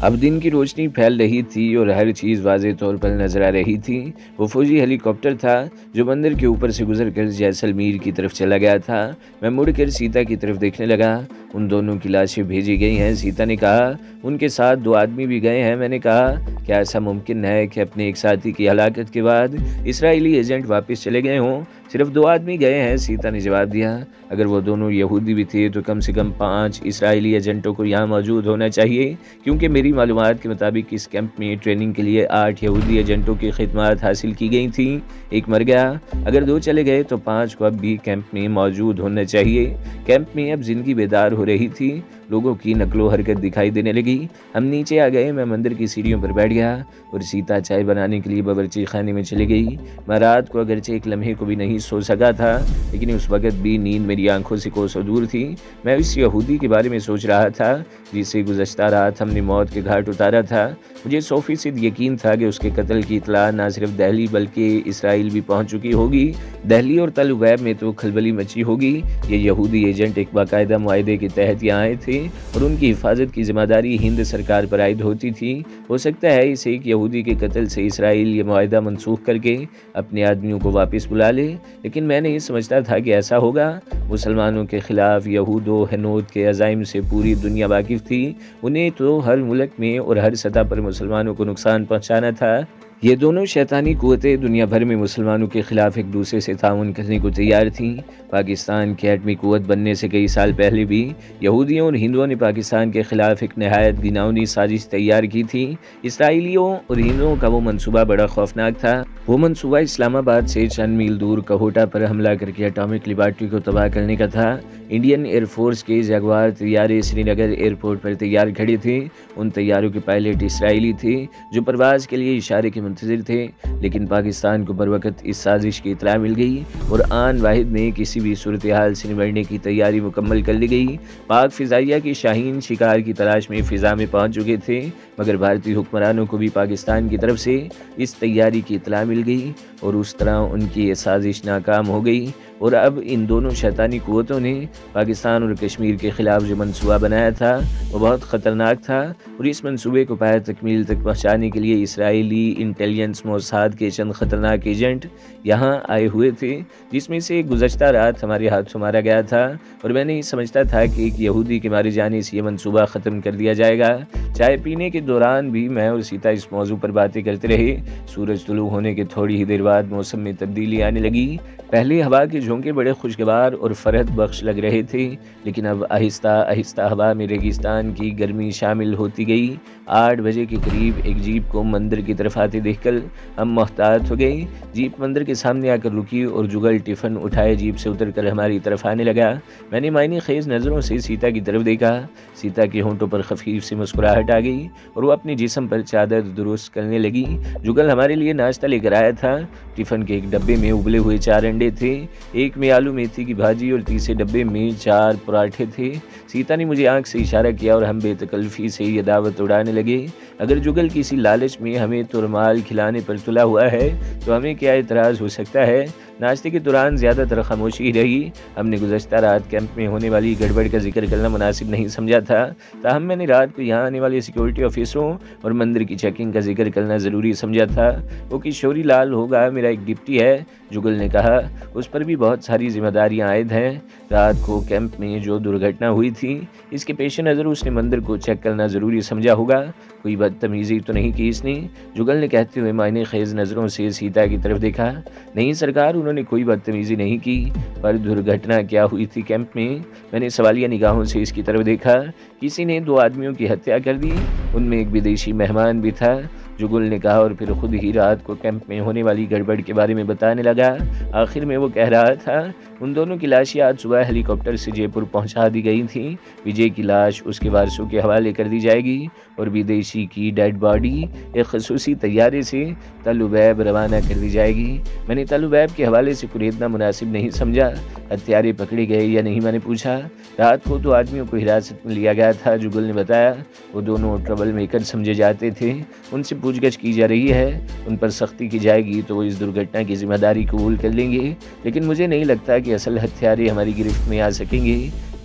अब दिन की रोशनी फैल रही थी और हर चीज़ वाज़ेह तौर पर नजर आ रही थी। वो फौजी हेलीकॉप्टर था जो बंदर के ऊपर से गुजरकर जैसलमेर की तरफ चला गया था। मैं मुड़कर सीता की तरफ देखने लगा। उन दोनों की लाशें भेजी गई हैं। सीता ने कहा, उनके साथ 2 आदमी भी गए हैं। मैंने कहा, क्या ऐसा मुमकिन है कि अपने एक साथी की हलाकत के बाद इसराइली एजेंट वापस चले गए हों? सिर्फ 2 आदमी गए हैं, सीता ने जवाब दिया। अगर वो दोनों यहूदी भी थे तो कम से कम 5 इसराइली एजेंटों को यहाँ मौजूद होना चाहिए, क्योंकि मेरी मालूमात के मुताबिक इस कैंप में ट्रेनिंग के लिए 8 यहूदी एजेंटों की खिदमत हासिल की गई थी। एक मर गया। अगर 2 चले गए तो 5 को अब भी कैंप में मौजूद होना चाहिए। कैंप में अब जिंदगी बेदार हो रही थी। लोगों की नकलो हरकत दिखाई देने लगी। हम नीचे आ गए। मैं मंदिर की सीढ़ियों पर बैठ गया और सीता चाय बनाने के लिए बावर्ची खाने में चली गई। मैं रात को अगरचे एक लम्हे को भी नहीं सो सका था, लेकिन उस वक्त भी नींद मेरी आंखों से कोसों दूर थी। मैं इस यहूदी के बारे में सोच रहा था जिसे गुज़श्ता रात हमने मौत के घाट उतारा था। मुझे 100% यकीन था कि उसके कत्ल की इतला न सिर्फ दिल्ली बल्कि इसराइल भी पहुंच चुकी होगी। दिल्ली और तल उबैब में तो खलबली मची होगी। ये यहूदी एजेंट एक बाकायदा मुआहदे के तहत यहाँ आए थे और उनकी हिफाजत की जिम्मेदारी हिंद सरकार पर आयद होती थी। हो सकता है इसे एक यहूदी के कत्ल से इसराइल ये मुआहदा मनसूख करके अपने आदमियों को वापस बुला ले, लेकिन मैं नहीं समझता था कि ऐसा होगा। मुसलमानों के खिलाफ यहूदो हनूद के अज़ाइम से पूरी दुनिया वाकिफ़ थी। उन्हें तो हर मुल्क में और हर सतह पर मुसलमानों को नुकसान पहुँचाना था। ये दोनों शैतानी कुव्वतें दुनिया भर में मुसलमानों के खिलाफ एक दूसरे से ताउन करने को तैयार थीं। पाकिस्तान की एटमी कुव्वत बनने से कई साल पहले भी यहूदियों और हिंदुओं ने पाकिस्तान के खिलाफ एक नहायत घिनौनी साजिश तैयार की थी। इसराइलियों और हिंदुओं का वो मंसूबा बड़ा खौफनाक था। वो मंसूबा इस्लामाबाद से चंद मील दूर कहोटा पर हमला करके एटॉमिक लेबॉरेटरी को तबाह करने का था। इंडियन एयरफोर्स के जगवार तैयारे श्रीनगर एयरपोर्ट पर तैयार खड़े थे। उन तैयारों के पायलट इसराइली थे जो परवाज़ के लिए इशारे के मुंतज़िर थे, लेकिन पाकिस्तान को बरवक़्त इस साजिश की इत्तला मिल गई और आन वाहिद में किसी भी सूरत हाल से निबटने की तैयारी मुकम्मल कर ली गई। पाक फ़िज़ाइया के शाहीन शिकार की तलाश में फ़िज़ा में पहुँच चुके थे, मगर भारतीय हुक्मरानों को भी पाकिस्तान की तरफ से इस तैयारी की इत्तला मिल गई और उस तरह उनकी ये साजिश नाकाम हो गई। और अब इन दोनों शैतानी कुव्वतों ने पाकिस्तान और कश्मीर के ख़िलाफ़ जो मंसूबा बनाया था वो बहुत ख़तरनाक था और इस मंसूबे को पाया तकमील तक पहुँचाने के लिए इसराइली इंटेलिजेंस मोसाद के चंद ख़तरनाक एजेंट यहाँ आए हुए थे, जिसमें से एक गुज़श्ता रात हमारे हाथों मारा गया था। और मैं नहीं समझता था कि एक यहूदी के मारे जाने से ये मंसूबा ख़त्म कर दिया जाएगा। चाय पीने के दौरान भी मैं और सीता इस मौजू पर बातें करते रहे। सूरज तुलू होने के थोड़ी ही देर बाद मौसम में तब्दीली आने लगी। पहले हवा के झोंके बड़े खुशगवार और फरहत बख्श लग रहे थे, लेकिन अब आहिस्ता आहिस्ता हवा में रेगिस्तान की गर्मी शामिल होती गई। 8 बजे के करीब एक जीप को मंदिर की तरफ आते देखकर हम मोहतात हो गए। जीप मंदिर के सामने आकर रुकी और जुगल टिफ़िन उठाए जीप से उतरकर हमारी तरफ आने लगा। मैंने मायने खेज नज़रों से सीता की तरफ देखा। सीता के होंठों पर खफीफ सी मुस्कुराहट आ गई और वो अपने जिस्म पर चादर दुरुस्त करने लगी। जुगल हमारे लिए नाश्ता लेकर आया था। टिफ़िन के एक डब्बे में उबले हुए 4 अंडे थे, एक में आलू मेथी की भाजी और तीसरे डब्बे में 4 पराठे थे। सीता ने मुझे आंख से इशारा किया और हम बेतकल्फ़ी से ये दावत उड़ाने लगे। अगर जुगल किसी लालच में हमें तो रुमाल खिलाने पर तुला हुआ है तो हमें क्या एतराज़ हो सकता है। नाश्ते के दौरान ज़्यादातर खामोशी रही। हमने गुज़श्ता रात कैंप में होने वाली गड़बड़ का जिक्र करना मुनासिब नहीं समझा था, ताहम मैंने रात को यहाँ आने वाले सिक्योरिटी ऑफिसरों और मंदिर की चेकिंग का जिक्र करना ज़रूरी समझा था। वो किशोरी लाल होगा, मेरा एक डिप्टी है, जुगल ने कहा। उस पर भी बहुत सारी जिम्मेदारियाँ आयद हैं। रात को कैंप में जो दुर्घटना हुई थी इसके पेश नज़र उसने मंदिर को चेक करना ज़रूरी समझा होगा। कोई बदतमीज़ी तो नहीं की इसने? जुगल ने कहते हुए मायने खेज नज़रों से सीता की तरफ देखा। नहीं सरकार, उन्होंने कोई बदतमीज़ी नहीं की। पर दुर्घटना क्या हुई थी कैंप में? मैंने सवालिया निगाहों से इसकी तरफ देखा। किसी ने 2 आदमियों की हत्या कर दी, उनमें एक विदेशी मेहमान भी था, जुगल ने कहा और फिर खुद ही रात को कैंप में होने वाली गड़बड़ के बारे में बताने लगा। आखिर में वो कह रहा था, उन दोनों की लाशें आज सुबह हेलीकॉप्टर से जयपुर पहुंचा दी गई थी। विजय की लाश उसके वारसों के हवाले कर दी जाएगी और विदेशी की डेड बॉडी एक खसूसी तैयारे से तल उबैब रवाना कर दी जाएगी। मैंने तल उबैब के हवाले से कुरेदना मुनासिब नहीं समझा। हत्यारे पकड़े गए या नहीं मैंने पूछा। रात को 2 आदमियों को हिरासत में लिया गया था, जुगल ने बताया। वो दोनों ट्रबल मेकर समझे जाते थे, उनसे पूछगछ की जा रही है। उन पर सख्ती की जाएगी तो वो इस दुर्घटना की जिम्मेदारी कबूल कर लेंगे, लेकिन मुझे नहीं लगता कि असल हत्यारे हमारी गिरफ्त में आ सकेंगे।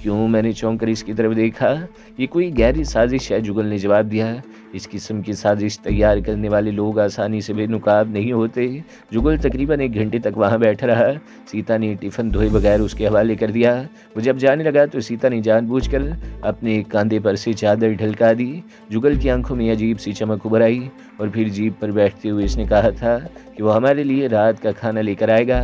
क्यों? मैंने चौंक कर इसकी तरफ देखा। ये कोई गहरी साजिश है, जुगल ने जवाब दिया। इस किस्म की साजिश तैयार करने वाले लोग आसानी से बेनकाब नहीं होते। जुगल तकरीबन 1 घंटे तक वहाँ बैठा रहा। सीता ने टिफ़िन धोए बगैर उसके हवाले कर दिया। वो जब जाने लगा तो सीता ने जानबूझकर अपने कंधे पर से चादर ढलका दी। जुगल की आंखों में अजीब सी चमक उभर आई और फिर जीप पर बैठते हुए इसने कहा था कि वो हमारे लिए रात का खाना लेकर आएगा।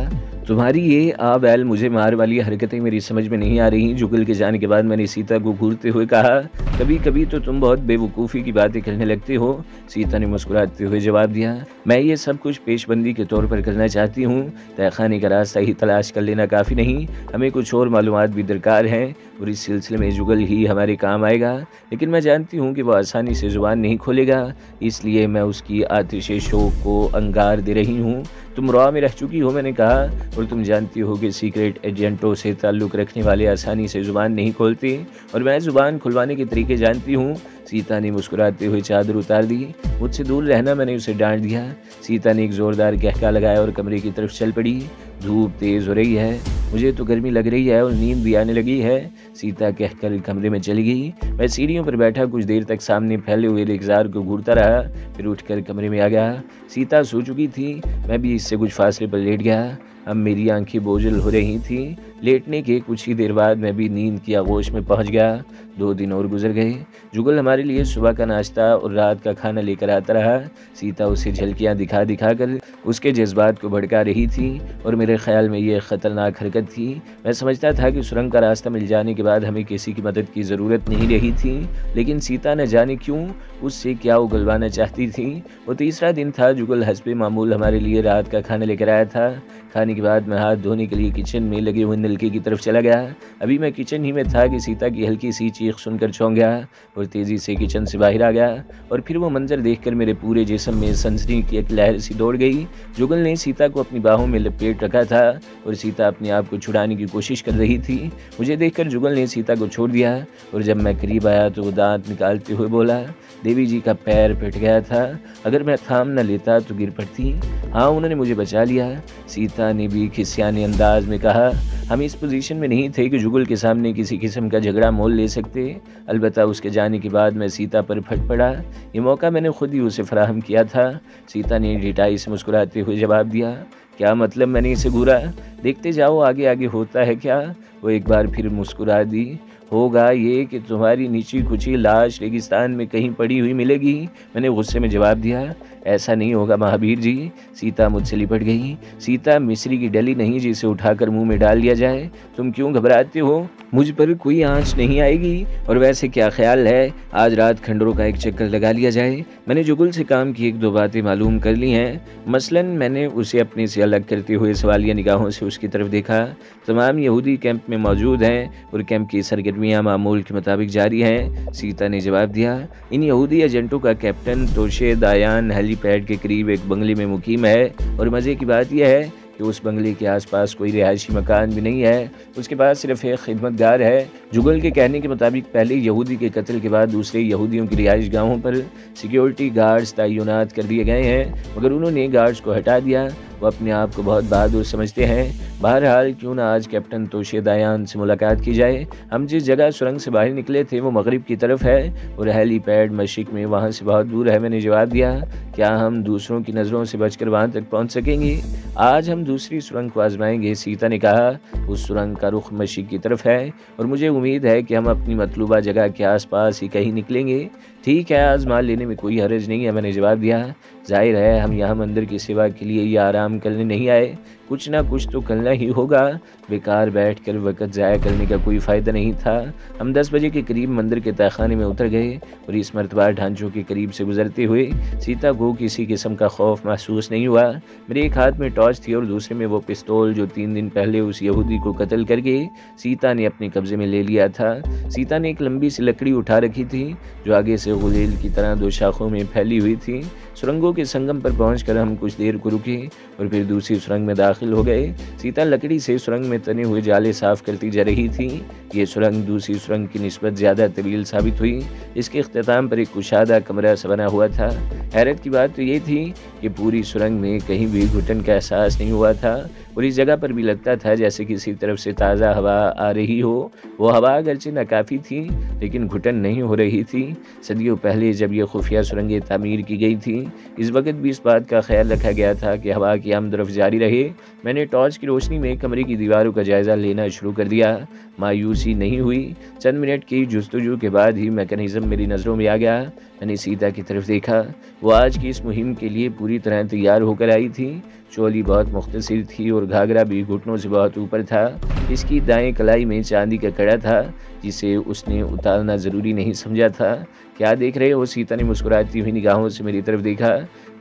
तुम्हारी ये आ बैल मुझे मार वाली हरकतें मेरी समझ में नहीं आ रही। जुगल के जाने के बाद मैंने सीता को घूरते हुए कहा, कभी कभी तो तुम बहुत बेवकूफ़ी की बातें करने लगते हो। सीता ने मुस्कुराते हुए जवाब दिया, मैं ये सब कुछ पेशबंदी के तौर पर करना चाहती हूँ। तहखाने का रास्ता ही तलाश कर लेना काफ़ी नहीं, हमें कुछ और मालूमात भी दरकार हैं और इस सिलसिले में जुगल ही हमारे काम आएगा। लेकिन मैं जानती हूँ कि वह आसानी से ज़ुबान नहीं खोलेगा, इसलिए मैं उसकी आतिश शौक को अंगार दे रही हूँ। तुम रॉ में रह चुकी हो, मैंने कहा, और तुम जानती हो कि सीक्रेट एजेंटों से ताल्लुक़ रखने वाले आसानी से ज़ुबान नहीं खोलते और मैं ज़ुबान खुलवाने के तरीके जानती हूँ। सीता ने मुस्कुराते हुए चादर उतार दी। मुझसे दूर रहना, मैंने उसे डांट दिया। सीता ने एक ज़ोरदार कहका लगाया और कमरे की तरफ चल पड़ी। धूप तेज़ हो रही है, मुझे तो गर्मी लग रही है और नींद भी आने लगी है। सीता कहकर कमरे में चली गई। मैं सीढ़ियों पर बैठा कुछ देर तक सामने फैले हुए रेगजार को घूरता रहा, फिर उठकर कमरे में आ गया। सीता सो चुकी थी, मैं भी इससे कुछ फासले पर लेट गया। अब मेरी आंखें बोझल हो रही थीं। लेटने के कुछ ही देर बाद मैं भी नींद की आगोश में पहुंच गया। 2 दिन और गुजर गए। जुगल हमारे लिए सुबह का नाश्ता और रात का खाना लेकर आता रहा। सीता उसे झलकियां दिखा दिखा कर उसके जज्बात को भड़का रही थी और मेरे ख्याल में ये ख़तरनाक हरकत थी। मैं समझता था कि सुरंग का रास्ता मिल जाने के बाद हमें किसी की मदद की ज़रूरत नहीं रही थी, लेकिन सीता न जाने क्यों उससे क्या उगलवाना चाहती थी। वो तीसरा दिन था। जुगल हस्बे मामूल हमारे लिए रात का खाना लेकर आया था। खाने के बाद मैं हाथ धोने के लिए किचन में लगे हुए नलके की तरफ चला गया। अभी मैं किचन ही में था कि सीता की हल्की सी चीख सुनकर चौंक गया और तेज़ी से किचन से बाहर आ गया। और फिर वो मंजर देखकर मेरे पूरे जिस्म में सनसनी की एक लहर सी दौड़ गई। जुगल ने सीता को अपनी बाहों में लपेट रखा था और सीता अपने आप को छुड़ाने की कोशिश कर रही थी। मुझे देखकर जुगल ने सीता को छोड़ दिया और जब मैं करीब आया तो वो दांत निकालते हुए बोला, देवी जी का पैर फट गया था, अगर मैं थाम न लेता तो गिर पड़ती। हाँ, उन्होंने मुझे बचा लिया। सीता ने भी खिसियाने अंदाज में कहा। हम इस पोजीशन में नहीं थे कि जुगल के सामने किसी किस्म का झगड़ा मोल ले सकते। अलबत्ता उसके जाने के बाद मैं सीता पर फट पड़ा। ये मौका मैंने खुद ही उसे फराहम किया था। सीता ने ढिठाई से मुस्कुराते हुए जवाब दिया, क्या मतलब, मैंने इसे घूरा? देखते जाओ आगे आगे होता है क्या। वो एक बार फिर मुस्कुरा दी। होगा ये कि तुम्हारी नीची कुची लाश रेगिस्तान में कहीं पड़ी हुई मिलेगी। मैंने गुस्से में जवाब दिया, ऐसा नहीं होगा महावीर जी। सीता मुझसे लिपट गई। सीता मिस्री की डली नहीं जिसे उठाकर मुंह में डाल लिया जाए। तुम क्यों घबराते हो? मुझ पर कोई आंच नहीं आएगी। और वैसे क्या ख्याल है, आज रात खंडरों का एक चक्कर लगा लिया जाए? मैंने जुगल से काम की 1-2 बातें मालूम कर ली हैं। मसलन मैंने उसे अपने से अलग करते हुए सवालिया निगाहों से उसकी तरफ देखा। तमाम यहूदी कैंप में मौजूद हैं और कैंप की सरगर्मियाँ मामूल के मुताबिक जारी हैं। सीता ने जवाब दिया, इन यहूदी एजेंटों का कैप्टन तोशे दायान हेलीपैड के करीब एक बंगले में मुकीम है और मज़े की बात यह है कि उस बंगले के आसपास कोई रिहायशी मकान भी नहीं है। उसके पास सिर्फ एक खिदमतगार है। जुगल के कहने के मुताबिक पहले यहूदी के कत्ल के बाद दूसरे यहूदियों की रिहाइश गाहों पर सिक्योरिटी गार्ड्स तैनात कर दिए गए हैं, मगर उन्होंने गार्ड्स को हटा दिया। वो अपने आप को बहुत बहादुर समझते हैं। बहरहाल क्यों ना आज कैप्टन तोशे दायान से मुलाकात की जाए। हम जिस जगह सुरंग से बाहर निकले थे वो मगरिब की तरफ है और हेलीपैड मशरिक में वहाँ से बहुत दूर है। मैंने जवाब दिया, क्या हम दूसरों की नज़रों से बचकर वहाँ तक पहुँच सकेंगे? आज हम दूसरी सुरंग को आजमाएंगे। सीता ने कहा, उस सुरंग का रुख मशरिक की तरफ है और मुझे उम्मीद है कि हम अपनी मतलूबा जगह के आसपास ही कहीं निकलेंगे। ठीक है, आजमा लेने में कोई हर्ज नहीं है। मैंने जवाब दिया, जाहिर है हम यहाँ मंदिर की सेवा के लिए या आराम करने नहीं आए, कुछ ना कुछ तो करना ही होगा। बेकार बैठकर वक्त ज़ाया करने का कोई फ़ायदा नहीं था। हम 10 बजे के करीब मंदिर के तहखाने में उतर गए और इस मरतबा ढांचों के करीब से गुजरते हुए सीता को किसी किस्म का खौफ महसूस नहीं हुआ। मेरे एक हाथ में टॉर्च थी और दूसरे में वो पिस्तौल जो 3 दिन पहले उस यहूदी को कत्ल करके सीता ने अपने कब्जे में ले लिया था। सीता ने एक लंबी सी लकड़ी उठा रखी थी जो आगे से गुलेल की तरह 2 शाखों में फैली हुई थी। सुरंगों के संगम पर पहुंचकर हम कुछ देर को रुके और फिर दूसरी सुरंग में दाखिल हो गए। सीता लकड़ी से सुरंग में तने हुए जाले साफ करती जा रही थी। ये सुरंग दूसरी सुरंग की निस्बत ज़्यादा तवील साबित हुई। इसके अख्ताम पर एक कुशादा कमरा सा बना हुआ था। हैरत की बात तो ये थी कि पूरी सुरंग में कहीं भी घुटन का एहसास नहीं हुआ था और इस जगह पर भी लगता था जैसे किसी तरफ से ताज़ा हवा आ रही हो। वो हवा अगरचे नाकाफ़ी थी लेकिन घुटन नहीं हो रही थी। सदियों पहले जब ये खुफिया सुरंगें तामीर की गई थी, इस वक्त भी इस बात का ख्याल रखा गया था कि हवा की आमदरफ जारी रहे। मैंने टॉर्च की रोशनी में कमरे की दीवारों का जायज़ा लेना शुरू कर दिया। मायूसी नहीं हुई। चंद मिनट की जुस्तजू के बाद ही मैकेनिज़्म मेरी नज़रों में आ गया। मैंने सीता की तरफ देखा। वो आज की इस मुहिम के लिए पूरी तरह तैयार होकर आई थी। चोली बहुत मुख्तसर थी और घाघरा भी घुटनों से बहुत ऊपर था। इसकी दाएं कलाई में चांदी का कड़ा था जिसे उसने उतारना ज़रूरी नहीं समझा था। क्या देख रहे हो? सीता ने मुस्कुराती हुई निगाहों से मेरी तरफ देखा।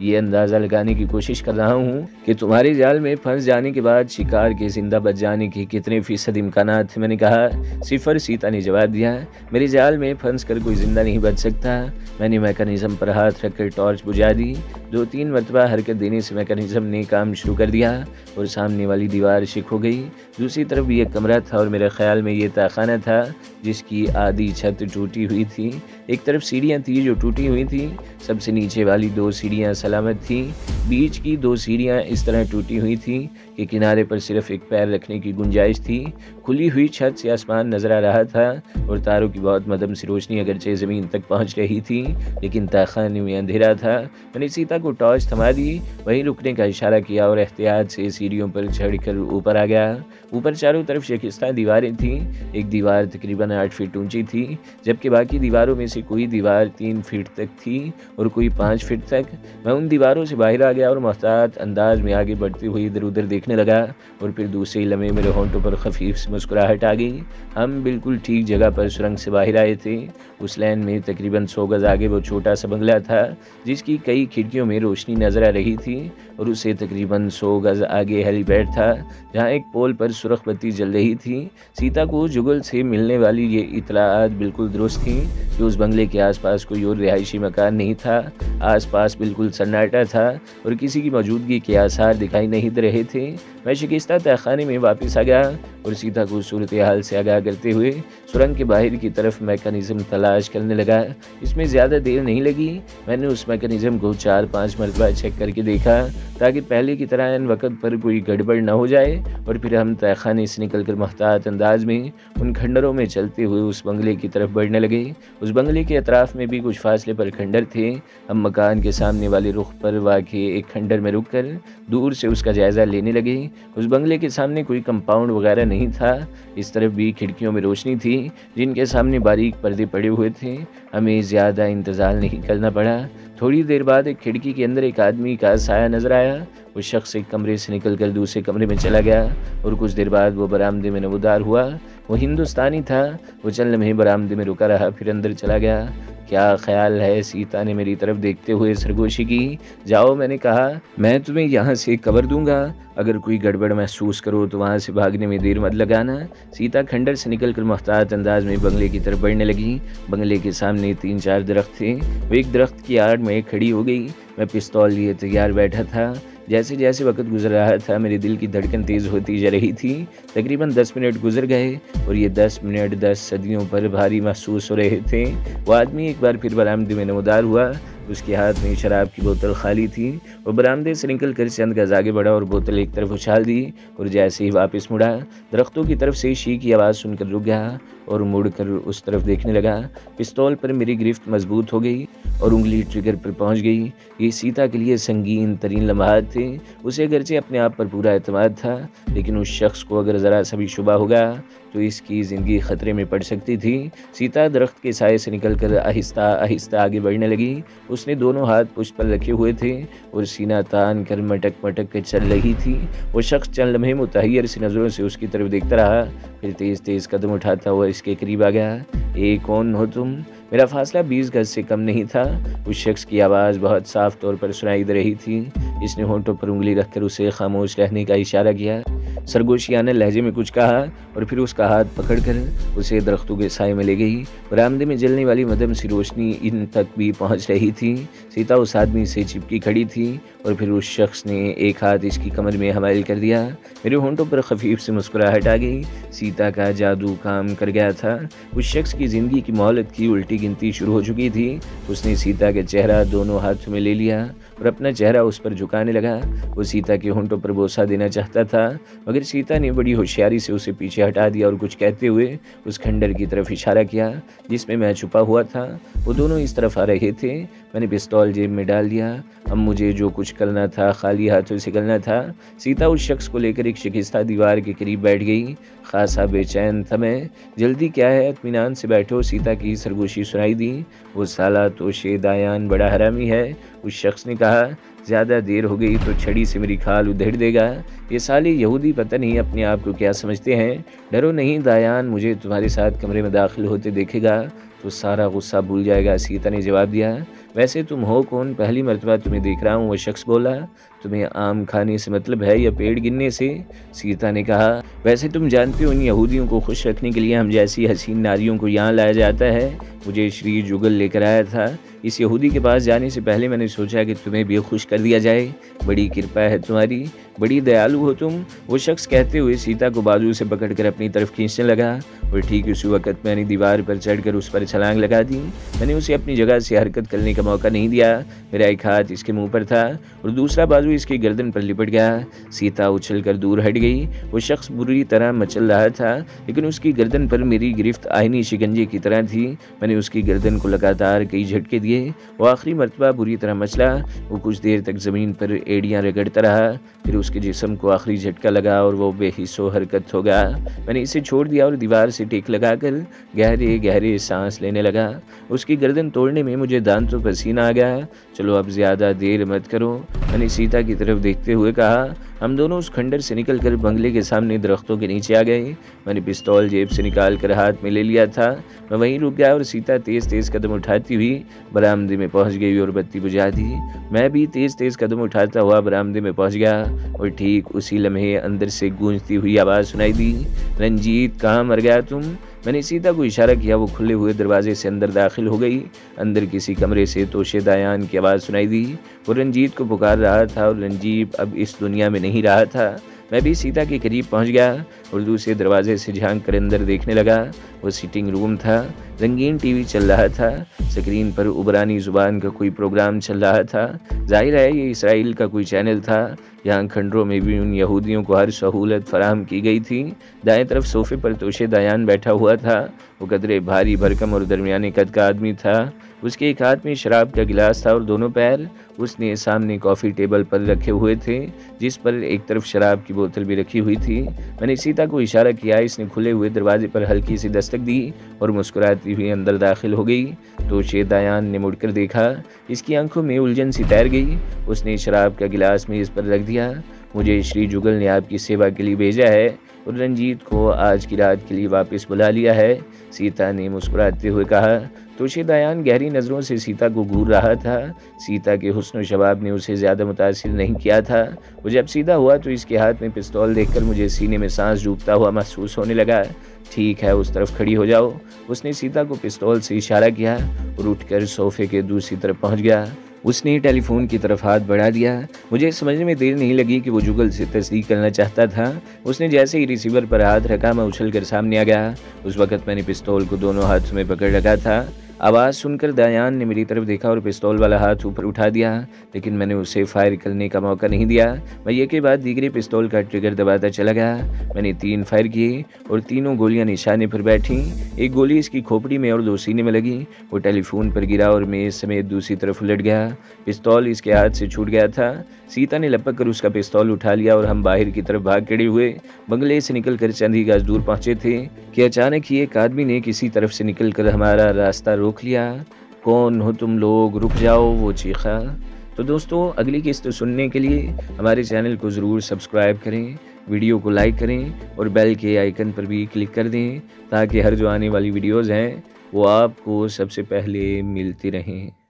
ये अंदाज़ा लगाने की कोशिश कर रहा हूँ कि तुम्हारे जाल में फंस जाने के बाद शिकार के जिंदा बच जाने के कितने फ़ीसद इम्कानात थे। मैंने कहा। 0। सीता ने जवाब दिया। मेरे जाल में फंस कर कोई ज़िंदा नहीं बच सकता। मैंने मैकेनिज़्म पर हाथ रखकर टॉर्च बुझा दी। 2-3 मरतबा हरकत देने से मैकेनिज़्म ने काम शुरू कर दिया और सामने वाली दीवार शिक हो गई। दूसरी तरफ भी एक कमरा था और मेरे ख्याल में ये तहखाना था जिसकी आधी छत टूटी हुई थी। एक तरफ सीढ़ियाँ थी जो टूटी हुई थी। सबसे नीचे वाली 2 सीढ़ियाँ सलामत थीं। बीच की 2 सीढ़ियाँ इस तरह टूटी हुई थी कि किनारे पर सिर्फ एक पैर रखने की गुंजाइश थी। खुली हुई छत से आसमान नजर आ रहा था और तारों की बहुत मध्यम सी रोशनी अगरचे ज़मीन तक पहुंच रही थी लेकिन तहखाने में अंधेरा था। मैंने सीता को टॉर्च थमा दी, वहीं रुकने का इशारा किया और एहतियात से सीढ़ियों पर चढ़कर ऊपर आ गया। ऊपर चारों तरफ शिकस्ता दीवारें थीं। एक दीवार तकरीबन 8 फीट ऊंची थी जबकि बाकी दीवारों में से कोई दीवार 3 फीट तक थी और कोई 5 फीट तक। मैं उन दीवारों से बाहर आ गया और मोहतात अंदाज में आगे बढ़ते हुए इधर उधर देखने लगा और फिर दूसरे लम्हे मेरे होंठों पर खफीफ सी मुस्कुराहट आ गई। हम बिल्कुल ठीक जगह पर सुरंग से बाहर आए थे। उस लाइन में तकरीबन 100 गज आगे वो छोटा सा बंगला था जिसकी कई खिड़कियों में रोशनी नजर आ रही थी और उससे तकरीबन 100 गज आगे हेलीपैड था जहाँ एक पोल पर सुरख बत्ती जल रही थी। सीता को जुगल से मिलने वाली ये इतलाआत बिल्कुल दुरुस्त थी कि उस बंगले के आसपास कोई और रिहायशी मकान नहीं था। आसपास बिल्कुल सन्नाटा था और किसी की मौजूदगी के आसार दिखाई नहीं दे रहे थे। मैं शिकस्ता तहखाने में वापस आ गया और सीता को सूरत हाल से आगाह करते हुए सुरंग के बाहर की तरफ मैकेनिज़्म तलाश करने लगा। इसमें ज़्यादा देर नहीं लगी। मैंने उस मैकेनिज़्म को 4-5 मरतबा चेक करके देखा ताकि पहले की तरह इन वक्त पर कोई गड़बड़ न हो जाए और फिर हम तहखाने से निकलकर मुहतात अंदाज में उन खंडरों में चलते हुए उस बंगले की तरफ बढ़ने लगे। उस बंगले के अतराफ में भी कुछ फासले पर खंडर थे। हम मकान के सामने वाले रुख पर वाक़ई एक खंडर में रुक कर दूर से उसका जायज़ा लेने लगे। उस बंगले के सामने कोई कंपाउंड वगैरह नहीं था। इस तरफ भी खिड़कियों में रोशनी थी जिनके सामने बारीक पर्दे पड़े हुए थे। हमें ज़्यादा इंतज़ार नहीं करना पड़ा। थोड़ी देर बाद एक खिड़की के अंदर एक आदमी का साया नजर आया। वो शख्स एक कमरे से निकलकर दूसरे कमरे में चला गया और कुछ देर बाद वो बरामदे में नमूदार हुआ। वो हिंदुस्तानी था। वो चंद लम्हे बरामदे में रुका रहा फिर अंदर चला गया। क्या ख्याल है? सीता ने मेरी तरफ देखते हुए सरगोशी की। जाओ, मैंने कहा, मैं तुम्हें यहाँ से कवर दूंगा। अगर कोई गड़बड़ महसूस करो तो वहाँ से भागने में देर मत लगाना। सीता खंडर से निकलकर मुहतात अंदाज में बंगले की तरफ बढ़ने लगी। बंगले के सामने 3-4 दरख्त थे। वो एक दरख्त की आड़ में खड़ी हो गई। मैं पिस्तौल लिए तैयार बैठा था। जैसे जैसे वक्त गुजर रहा था मेरे दिल की धड़कन तेज़ होती जा रही थी। तकरीबन 10 मिनट गुजर गए और ये 10 मिनट 10 सदियों पर भारी महसूस हो रहे थे। वो आदमी एक बार फिर बरामदे में नमूदार हुआ। उसके हाथ में शराब की बोतल खाली थी। वो बरामदे से निकल कर चंद गज आगे बढ़ा और बोतल एक तरफ उछाल दी और जैसे ही वापस मुड़ा दरख्तों की तरफ से शी की आवाज़ सुनकर रुक गया और मुड़कर उस तरफ देखने लगा। पिस्तौल पर मेरी गिरफ्त मजबूत हो गई और उंगली ट्रिगर पर पहुंच गई। ये सीता के लिए संगीन तरीन लम्हात थे। उसे अगरचे अपने आप पर पूरा एतमाद था लेकिन उस शख्स को अगर ज़रा सा भी शुबा होगा तो इसकी ज़िंदगी ख़तरे में पड़ सकती थी। सीता दरख्त के साए से निकलकर आहिस्ता आहिस्ता आगे बढ़ने लगी। उसने दोनों हाथ पुष्ट पर रखे हुए थे और सीना तान कर मटक मटक कर चल रही थी। वो शख्स चंद लम्हे मुतहय्यर सी नज़रों से उसकी तरफ देखता रहा फिर तेज़ तेज़ कदम उठाता हुआ इसके करीब आ गया। ए, कौन हो तुम? मेरा फासला 20 गज से कम नहीं था। उस शख्स की आवाज़ बहुत साफ तौर पर सुनाई दे रही थी। इसने होंठों पर उंगली रखकर उसे खामोश रहने का इशारा किया। सरगोशियाना लहजे में कुछ कहा और फिर उसका हाथ पकड़कर उसे दरख्तों के साए में ले गई। बरामदे में जलने वाली मध्यम सी रोशनी इन तक भी पहुंच रही थी। सीता उस आदमी से चिपकी खड़ी थी और फिर उस शख्स ने एक हाथ इसकी कमर में हमाइल कर दिया। मेरे होंठों पर खफीफ से मुस्कुराहट आ गई। सीता का जादू काम कर गया था। उस शख्स की ज़िंदगी की मोहलत की उल्टी गिनती शुरू हो चुकी थी। उसने सीता का चेहरा दोनों हाथों में ले लिया और अपना चेहरा उस पर झुकाने लगा। वो सीता के होंठों पर बोसा देना चाहता था, मगर सीता ने बड़ी होशियारी से उसे पीछे हटा दिया और कुछ कहते हुए उस खंडर की तरफ इशारा किया जिसमें मैं छुपा हुआ था। वो दोनों इस तरफ आ रहे थे। मैंने पिस्तौल जेब में डाल दिया। अब मुझे जो कुछ करना था खाली हाथों से करना था। सीता उस शख्स को लेकर एक शिकस्ता दीवार के करीब बैठ गई। खासा बेचैन था मैं। जल्दी क्या है, इत्मीनान से बैठो, सीता की सरगोशी सुनाई दी। वो साला तोशे दायान बड़ा हरामी है, उस शख्स ने कहा। ज़्यादा देर हो गई तो छड़ी से मेरी खाल उधेड़ देगा। ये साले यहूदी पता नहीं अपने आप को क्या समझते हैं। डरो नहीं दायान, मुझे तुम्हारे साथ कमरे में दाखिल होते देखेगा तो सारा गुस्सा भूल जाएगा। सीता ने जवाब दिया। वैसे तुम हो कौन, पहली मर्तबा तुम्हें देख रहा हूँ, वो शख्स बोला। तुम्हें आम खाने से मतलब है या पेड़ गिनने से, सीता ने कहा। वैसे तुम जानते हो इन यहूदियों को खुश रखने के लिए हम जैसी हसीन नारियों को यहाँ लाया जाता है। मुझे श्री जुगल लेकर आया था। इस यहूदी के पास जाने से पहले मैंने सोचा कि तुम्हें भी खुश कर दिया जाए। बड़ी कृपा है तुम्हारी, बड़ी दयालु हो तुम, वो शख्स कहते हुए सीता को बाजू से पकड़कर अपनी तरफ खींचने लगा। और ठीक उसी वक्त मैंने दीवार पर चढ़कर उस पर छलांग लगा दी। मैंने उसे अपनी जगह से हरकत करने का मौका नहीं दिया। मेरा एक हाथ इसके मुंह पर था और दूसरा बाजू इसकी गर्दन पर लिपट गया। सीता उछलकर दूर हट गई। वो शख्स बुरी तरह मचल रहा था, लेकिन उसकी गर्दन पर मेरी गिरफ्त आईनी शिकंजे की तरह थी। मैंने उसकी गर्दन को लगातार कई झटके दिए। वो आखिरी मरतबा बुरी तरह मचला। वो कुछ देर तक ज़मीन पर एड़ियाँ रगड़ता रहा। फिर उसके जिस्म को आखिरी झटका लगा और वो बेहिस्सो हरकत हो गया। मैंने इसे छोड़ दिया और दीवार से टेक लगाकर गहरे गहरे सांस लेने लगा। उसकी गर्दन तोड़ने में मुझे दांतों पर पसीना आ गया। चलो अब ज़्यादा देर मत करो, मैंने सीता की तरफ देखते हुए कहा। हम दोनों उस खंडर से निकलकर बंगले के सामने दरख्तों के नीचे आ गए। मैंने पिस्तौल जेब से निकाल कर हाथ में ले लिया था। मैं वहीं रुक गया और सीता तेज़ तेज़ कदम उठाती हुई बरामदे में पहुंच गई और बत्ती बुझा दी। मैं भी तेज़ तेज़ कदम उठाता हुआ बरामदे में पहुंच गया और ठीक उसी लम्हे अंदर से गूंजती हुई आवाज़ सुनाई दी। रंजीत, कहाँ मर गया तुम? मैंने सीता को इशारा किया। वो खुले हुए दरवाजे से अंदर दाखिल हो गई। अंदर किसी कमरे से तोशे दायान की आवाज़ सुनाई दी। वो रंजीत को पुकार रहा था और रंजीत अब इस दुनिया में नहीं रहा था। मैं भी सीता के करीब पहुंच गया और दूसरे दरवाजे से झांक कर अंदर देखने लगा। वो सिटिंग रूम था। रंगीन टीवी चल रहा था। स्क्रीन पर उबरानी ज़ुबान का कोई प्रोग्राम चल रहा था। जाहिर है ये इसराइल का कोई चैनल था। यहाँ खंडरों में भी उन यहूदियों को हर सहूलत फराहम की गई थी। दाएं तरफ सोफे पर तोशे दायान बैठा हुआ था। वो कदरे भारी भरकम और दरमियाने कद का आदमी था। उसके एक हाथ में शराब का गिलास था और दोनों पैर उसने सामने कॉफ़ी टेबल पर रखे हुए थे, जिस पर एक तरफ शराब की बोतल भी रखी हुई थी। मैंने सीता को इशारा किया। इसने खुले हुए दरवाजे पर हल्की सी दस्तक दी और मुस्कुराती हुई अंदर दाखिल हो गई। तोशे दायान ने मुड़कर देखा। इसकी आंखों में उलझन सी तैर गई। उसने शराब का गिलास मेज़ पर रख दिया। मुझे श्री जुगल ने आपकी सेवा के लिए भेजा है और रंजीत को आज की रात के लिए वापस बुला लिया है, सीता ने मुस्कुराते हुए कहा। तोशे दायान गहरी नज़रों से सीता को घूर रहा था। सीता के हुस्न शबाब ने उसे ज़्यादा मुतासिर नहीं किया था। वो जब सीधा हुआ तो इसके हाथ में पिस्तौल देखकर मुझे सीने में सांस डूबता हुआ महसूस होने लगा। ठीक है, उस तरफ खड़ी हो जाओ। उसने सीता को पिस्तौल से इशारा किया और उठकर सोफे के दूसरी तरफ पहुंच गया। उसने टेलीफोन की तरफ हाथ बढ़ा दिया। मुझे समझने में देर नहीं लगी कि वो जुगल से तस्दीक करना चाहता था। उसने जैसे ही रिसीवर पर हाथ रखा, मैं उछलकर सामने आ गया। उस वक्त मैंने पिस्तौल को दोनों हाथों में पकड़ रखा था। आवाज़ सुनकर दायान ने मेरी तरफ देखा और पिस्तौल वाला हाथ ऊपर उठा दिया, लेकिन मैंने उसे फायर करने का मौका नहीं दिया। मैं एक के बाद दीगरे पिस्तौल का ट्रिगर दबाता चला गया। मैंने 3 फायर किए और तीनों गोलियां निशाने पर बैठीं। एक गोली इसकी खोपड़ी में और 2 सीने में लगी। वो टेलीफोन पर गिरा और मेज समेत दूसरी तरफ उलट गया। पिस्तौल इसके हाथ से छूट गया था। सीता ने लपक कर उसका पिस्तौल उठा लिया और हम बाहर की तरफ भाग खड़े हुए बंगले से निकलकर चंद ही गज दूर पहुंचे थे कि अचानक ही एक आदमी ने किसी तरफ से निकलकर हमारा रास्ता रोक लिया। कौन हो तुम लोग, रुक जाओ, वो चीखा। तो दोस्तों, अगली किस्त सुनने के लिए हमारे चैनल को ज़रूर सब्सक्राइब करें, वीडियो को लाइक करें और बेल के आइकन पर भी क्लिक कर दें ताकि हर जो आने वाली वीडियोज़ हैं वो आपको सबसे पहले मिलती रहें।